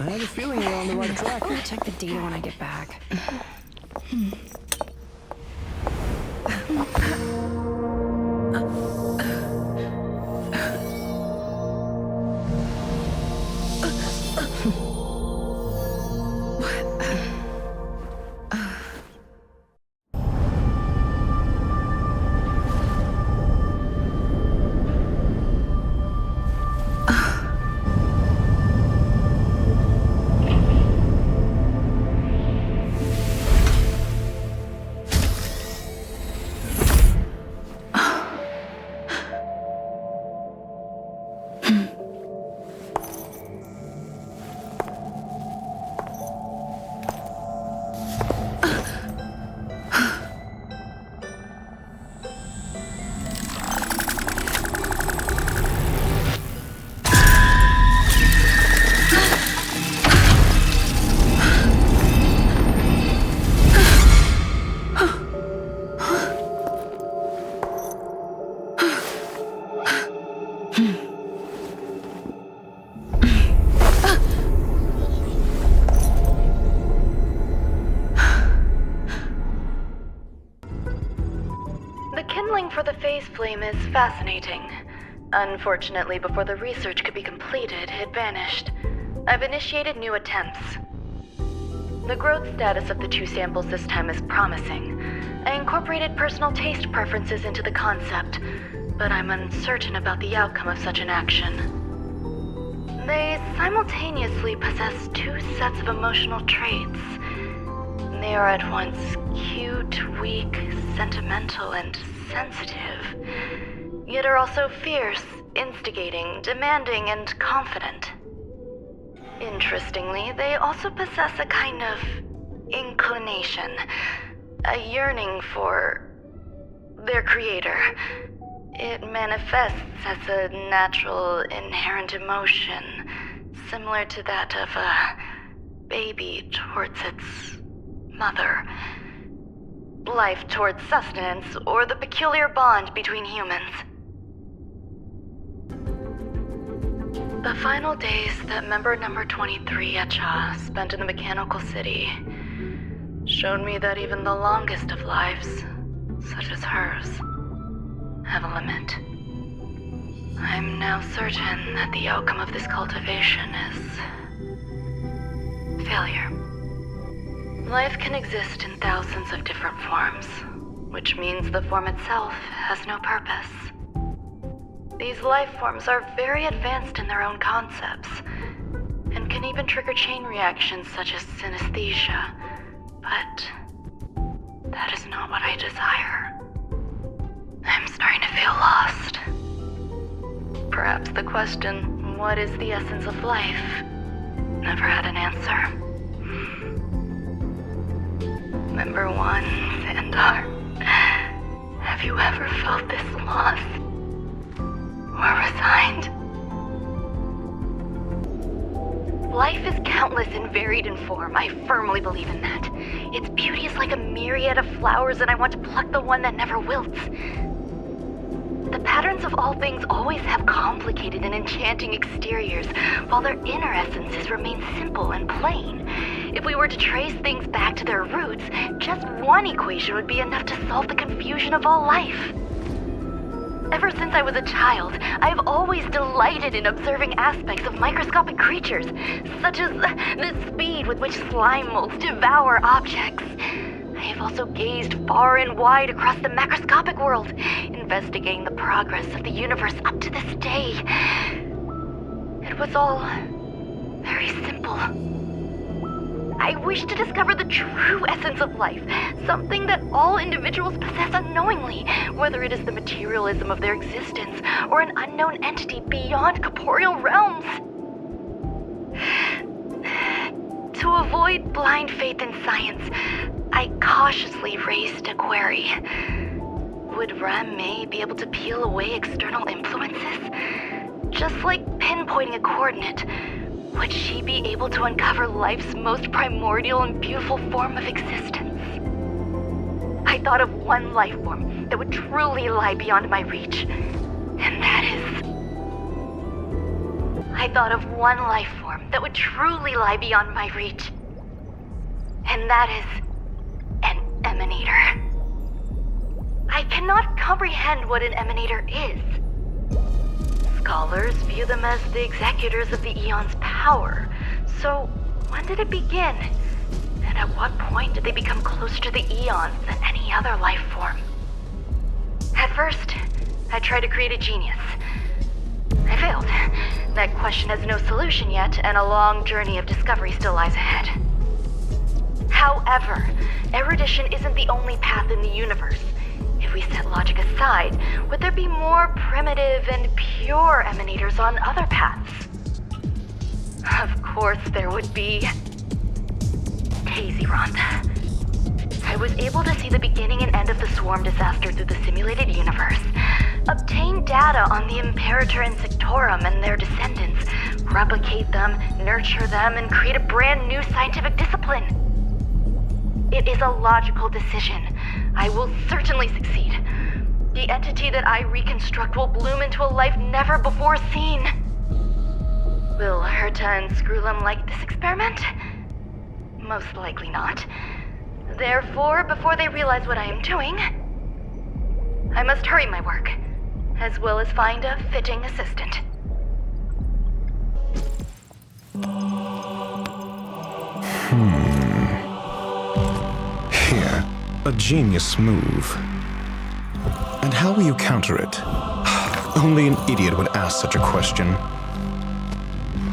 I have a feeling we're on the right track. I'll check the data when I get back. For the phase flame is fascinating. Unfortunately, before the research could be completed, it vanished. I've initiated new attempts. The growth status of the two samples this time is promising. I incorporated personal taste preferences into the concept, but I'm uncertain about the outcome of such an action. They simultaneously possess two sets of emotional traits. They are at once cute, weak, sentimental, and sensitive, yet are also fierce, instigating, demanding, and confident. Interestingly, they also possess a kind of inclination, a yearning for their creator. It manifests as a natural, inherent emotion, similar to that of a baby towards its mother. Life towards sustenance, or the peculiar bond between humans. The final days that member number 23 Echa spent in the mechanical city showed me that even the longest of lives, such as hers, have a limit. I'm now certain that the outcome of this cultivation is failure. Life can exist in thousands of different forms, which means the form itself has no purpose. These life forms are very advanced in their own concepts, and can even trigger chain reactions such as synesthesia, but that is not what I desire. I'm starting to feel lost. Perhaps the question, what is the essence of life, never had an answer. Member 1, Xandar, have you ever felt this lost? Or resigned? Life is countless and varied in form. I firmly believe in that. Its beauty is like a myriad of flowers, and I want to pluck the one that never wilts. The patterns of all things always have complicated and enchanting exteriors, while their inner essences remain simple and plain. If we were to trace things back to their roots, just one equation would be enough to solve the confusion of all life. Ever since I was a child, I've always delighted in observing aspects of microscopic creatures, such as the speed with which slime molds devour objects. I have also gazed far and wide across the macroscopic world, investigating the progress of the universe up to this day. It was all very simple. I wish to discover the true essence of life, something that all individuals possess unknowingly, whether it is the materialism of their existence or an unknown entity beyond corporeal realms. To avoid blind faith in science, I cautiously raised a query. Would Ram-May be able to peel away external influences? Just like pinpointing a coordinate, would she be able to uncover life's most primordial and beautiful form of existence? I thought of one life form that would truly lie beyond my reach, and that is... I thought of one life form that would truly lie beyond my reach. And that is an emanator. I cannot comprehend what an emanator is. Scholars view them as the executors of the Eon's power. So, when did it begin? And at what point did they become closer to the Eons than any other life form? At first, I tried to create a genius. I failed. That question has no solution yet, and a long journey of discovery still lies ahead. However, erudition isn't the only path in the universe. If we set logic aside, would there be more primitive and pure emanators on other paths? Of course there would be. Tazeront. I was able to see the beginning and end of the swarm disaster through the simulated universe, obtain data on the Imperator and Sectorum and their descendants, replicate them, nurture them, and create a brand new scientific discipline. It is a logical decision. I will certainly succeed. The entity that I reconstruct will bloom into a life never before seen. Will Herta and Screwlum like this experiment? Most likely not. Therefore, before they realize what I am doing, I must hurry my work, as well as find a fitting assistant. Here, a genius move. And how will you counter it? Only an idiot would ask such a question.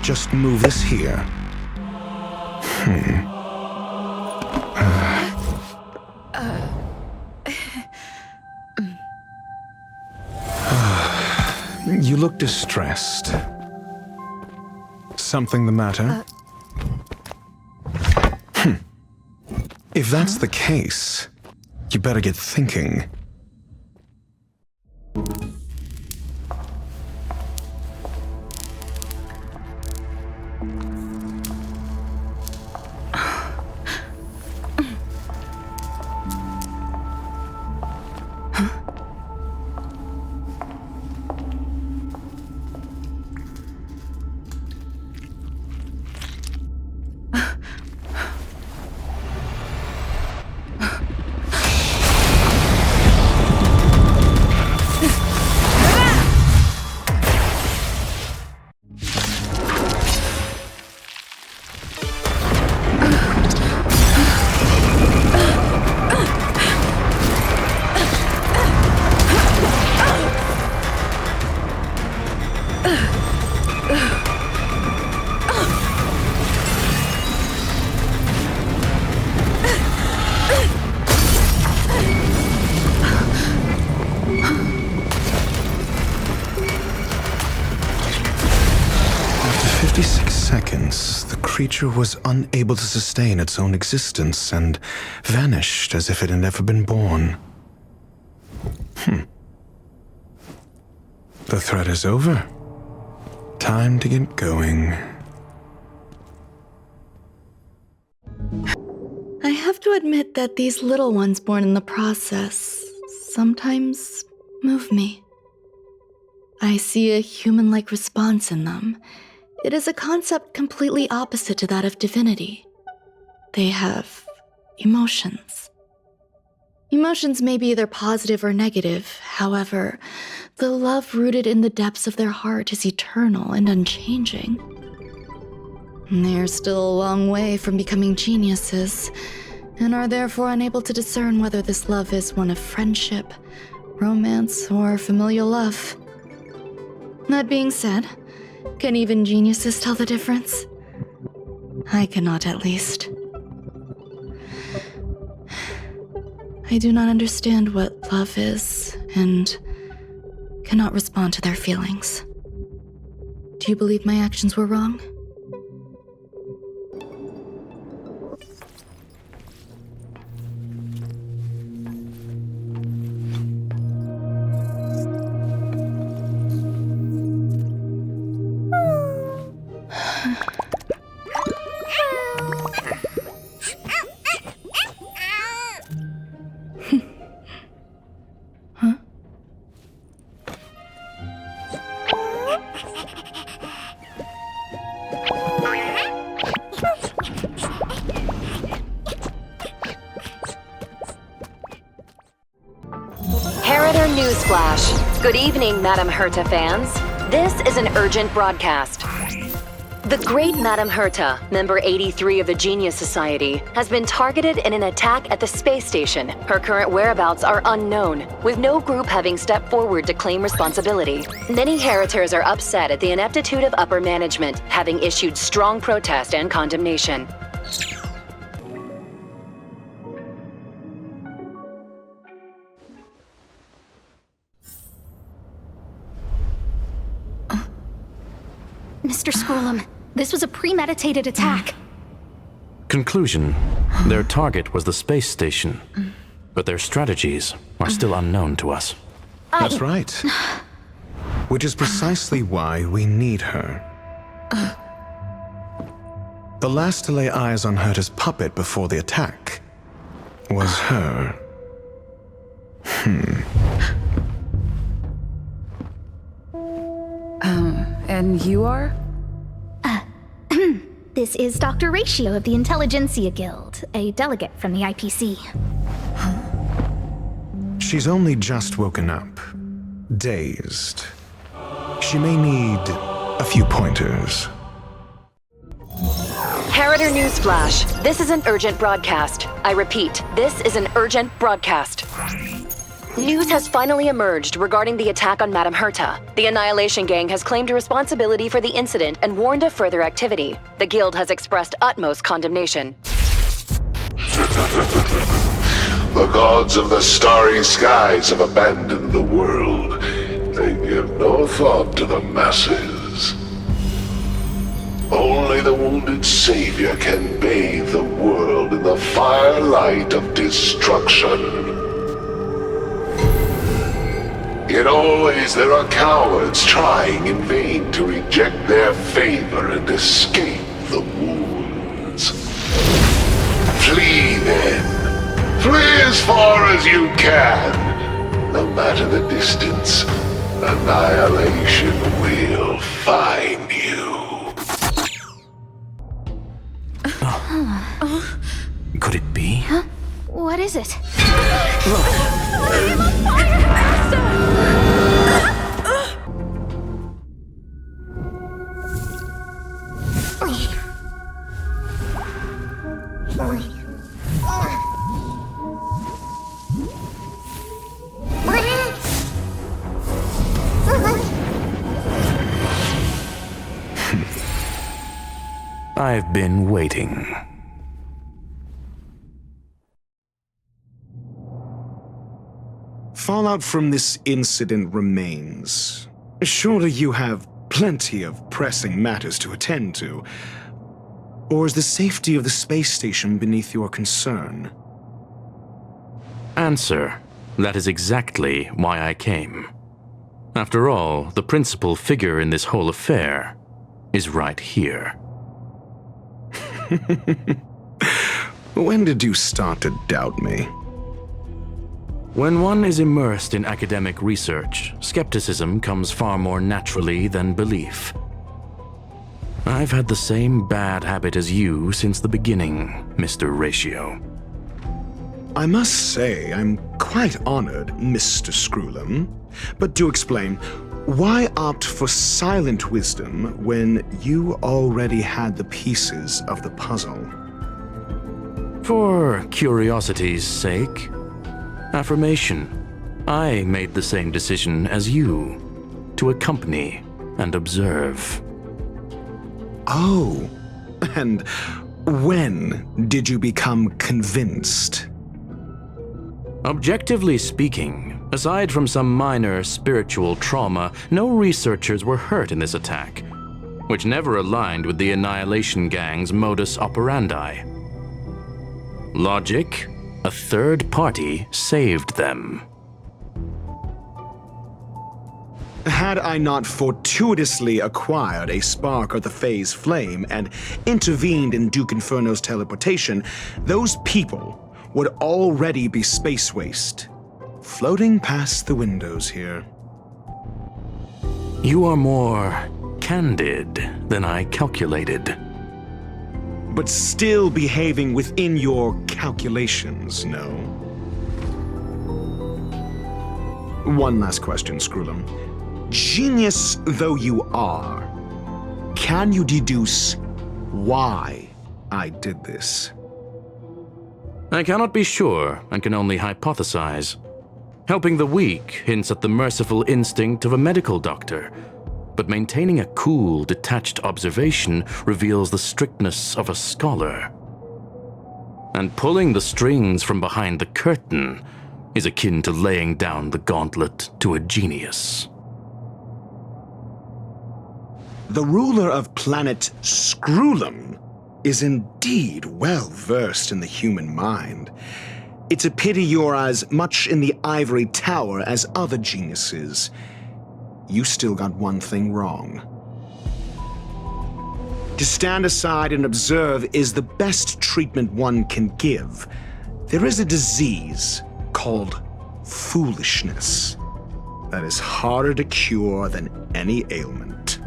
Just move this here. You look distressed. Something the matter? If that's the case, you better get thinking. The creature was unable to sustain its own existence and vanished as if it had never been born. The threat is over. Time to get going. I have to admit that these little ones born in the process sometimes move me. I see a human-like response in them. It is a concept completely opposite to that of divinity. They have emotions. Emotions may be either positive or negative. However, the love rooted in the depths of their heart is eternal and unchanging. They're still a long way from becoming geniuses, and are therefore unable to discern whether this love is one of friendship, romance, or familial love. That being said, can even geniuses tell the difference? I cannot, at least. I do not understand what love is, and cannot respond to their feelings. Do you believe my actions were wrong? Newsflash. Good evening, Madame Herta fans. This is an urgent broadcast. The great Madame Herta, member 83 of the Genius Society, has been targeted in an attack at the space station. Her current whereabouts are unknown, with no group having stepped forward to claim responsibility. Many Heritors are upset at the ineptitude of upper management, having issued strong protest and condemnation. Mr. Scrollum, this was a premeditated attack. Conclusion: their target was the space station, but their strategies are still unknown to us. That's right. Which is precisely why we need her. The last to lay eyes on Herta's puppet before the attack was her. And you are? This is Dr. Ratio of the Intelligentsia Guild, a delegate from the IPC. She's only just woken up, dazed. She may need a few pointers. Heritor Newsflash. This is an urgent broadcast. I repeat, this is an urgent broadcast. News has finally emerged regarding the attack on Madame Herta. The Annihilation Gang has claimed responsibility for the incident and warned of further activity. The Guild has expressed utmost condemnation. The gods of the starry skies have abandoned the world. They give no thought to the masses. Only the wounded savior can bathe the world in the firelight of destruction. Yet always there are cowards trying in vain to reject their favor and escape the wounds. Flee then. Flee as far as you can. No matter the distance, annihilation will find you. Could it be? What is it? I've been waiting. Fallout from this incident remains. Surely you have plenty of pressing matters to attend to. Or is the safety of the space station beneath your concern? Answer: that is exactly why I came. After all, the principal figure in this whole affair is right here. When did you start to doubt me? When one is immersed in academic research, skepticism comes far more naturally than belief. I've had the same bad habit as you since the beginning, Mr. Ratio. I must say I'm quite honored, Mr. Scrollum. But do explain, why opt for silent wisdom when you already had the pieces of the puzzle? For curiosity's sake. Affirmation. I made the same decision as you, to accompany and observe. Oh, and when did you become convinced? Objectively speaking, aside from some minor spiritual trauma, no researchers were hurt in this attack, which never aligned with the Annihilation Gang's modus operandi. Logic? A third party saved them. Had I not fortuitously acquired a spark of the phase flame and intervened in Duke Inferno's teleportation, those people would already be space waste, floating past the windows here. You are more candid than I calculated. But still behaving within your calculations, no? One last question, Screwlum. Genius though you are, can you deduce why I did this? I cannot be sure and can only hypothesize. Helping the weak hints at the merciful instinct of a medical doctor, but maintaining a cool, detached observation reveals the strictness of a scholar. And pulling the strings from behind the curtain is akin to laying down the gauntlet to a genius. The ruler of planet Screwlum is indeed well versed in the human mind. It's a pity you're as much in the ivory tower as other geniuses. You still got one thing wrong. To stand aside and observe is the best treatment one can give. There is a disease called foolishness that is harder to cure than any ailment.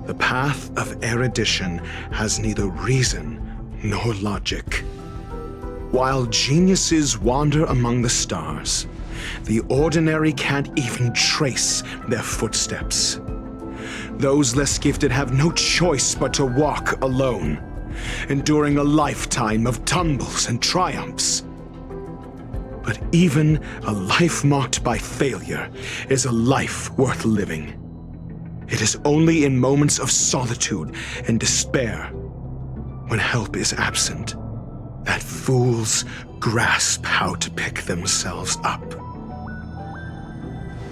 The path of erudition has neither reason nor logic. While geniuses wander among the stars, the ordinary can't even trace their footsteps. Those less gifted have no choice but to walk alone, enduring a lifetime of tumbles and triumphs. But even a life marked by failure is a life worth living. It is only in moments of solitude and despair, when help is absent, that fools grasp how to pick themselves up.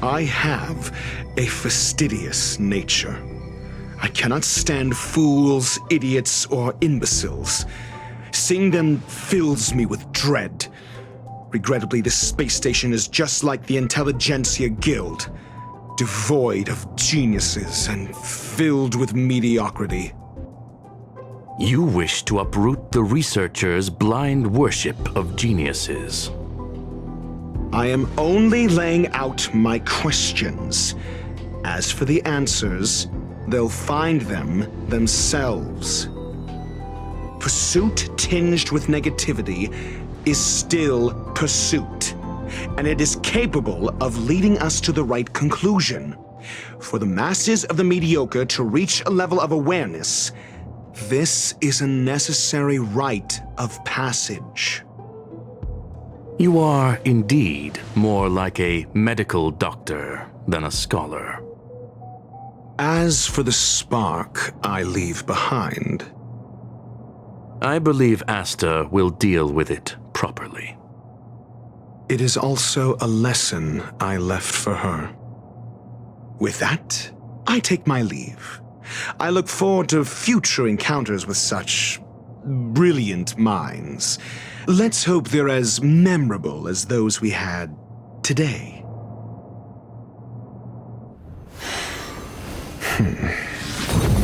I have a fastidious nature. I cannot stand fools, idiots, or imbeciles. Seeing them fills me with dread. Regrettably, this space station is just like the Intelligentsia Guild, devoid of geniuses and filled with mediocrity. You wish to uproot the researchers' blind worship of geniuses. I am only laying out my questions. As for the answers, they'll find them themselves. Pursuit tinged with negativity is still pursuit, and it is capable of leading us to the right conclusion. For the masses of the mediocre to reach a level of awareness, this is a necessary rite of passage. You are indeed more like a medical doctor than a scholar. As for the spark I leave behind, I believe Asta will deal with it properly. it is also a lesson I left for her. With that, I take my leave. I look forward to future encounters with such brilliant minds. Let's hope they're as memorable as those we had today.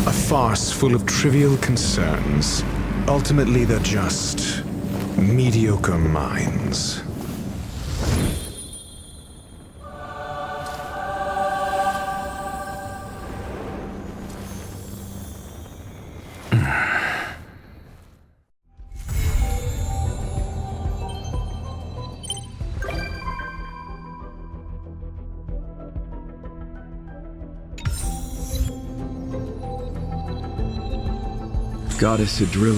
A farce full of trivial concerns. Ultimately, they're just mediocre minds. Goddess Adrilla